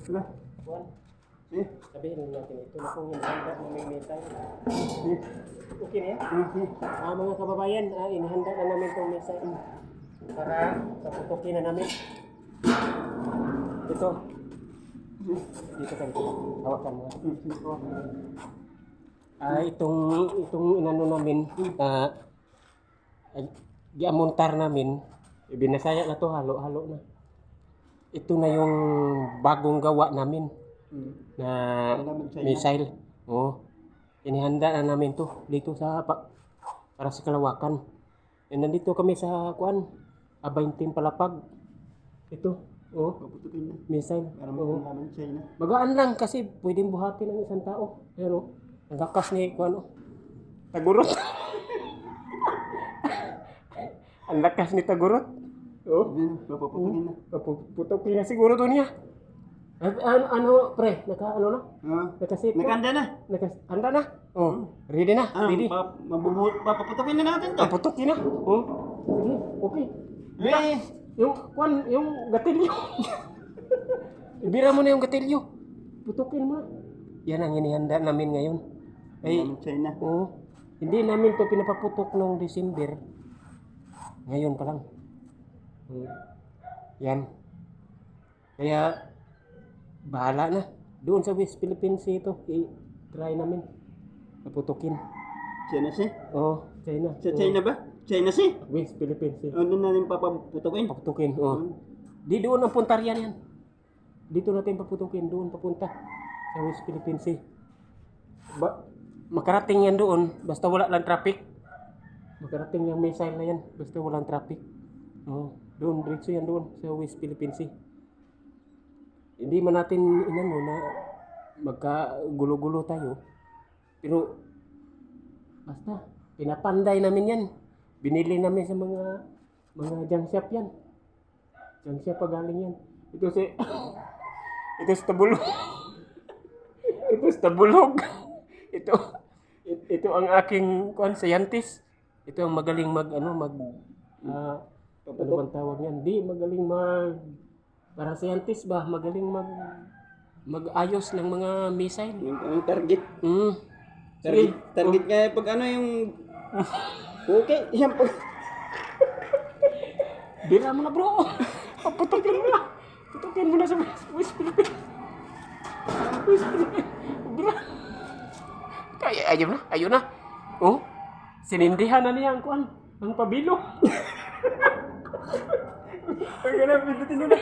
Wala. Juan, Eh. sabihin natin ito na kung inihanda ng may missile. Okay na yan? Mga kababayan, inihanda na namin itong missile para paputukin na namin. Ito. Dito ka dito. Hawakan mo. Itong inano namin, giamontar namin, binasaya na to, halo-halo na. Ito na yung bagong gawa namin na missile. Oh. Inihanda na namin to dito sa para sa Kalawakan. Nandito kami sa Abaynting Palapag. Ito, Paputukin na. missile. Para makalaman China. Magaan lang kasi pwedeng buhatin ng isang tao. Pero ang lakas ni Tagurot. Ang lakas ni Tagurot. Paputukin na. Putok na siguro to niya. Ano, pre? Naka-ano na? Nakasit na? Nakanda na. Handa na? Oh, ready na? Ready? Paputukin na natin to. Putokin na? Oh, sige, okay. Eh. Yung gatilyo. Ibira mo na yung gatilyo. Putukin mo na. Yan ang inihanda namin ngayon. Ay, China. hindi namin to pinapaputok noong December. Ngayon pa lang. Yan. Kaya, bahala na. Doon sa West Philippines ito, i-try namin. Naputukin. China si? China. Sa China ba? China si? West Philippines. Ano na rin papaputukin? Paputukin, Di doon ang puntaryan yan. Dito natin paputukin, doon papunta. Sa West Philippines Sea. Makarating yan doon, basta wala lang traffic. Makarating yung missile na yan, basta walang traffic. Doon, diretso yan doon, sa West Philippines Sea. Hindi man natin inano na magkagulo-gulo tayo. Pero, basta, pinapanday namin yan. Binili namin sa mga junk shop yan. Junk shop pagaling yan. Ito sa Tabulog. Ito sa Tabulog. Ito ang aking scientist. Ito ang magaling ano bang tawag niyan? Di magaling parang scientist ba? Magaling mag-ayos ng mga missile. Yung target. Target nga pag ano yung okay, yan po. Bira mo na bro. Putukin mo na. Putukin mo na sa West Philippines. West Philippines. Bira. Kaya ayun na. Sinindihan na niya ang pabilo. Ang ganap, pindutin mo na.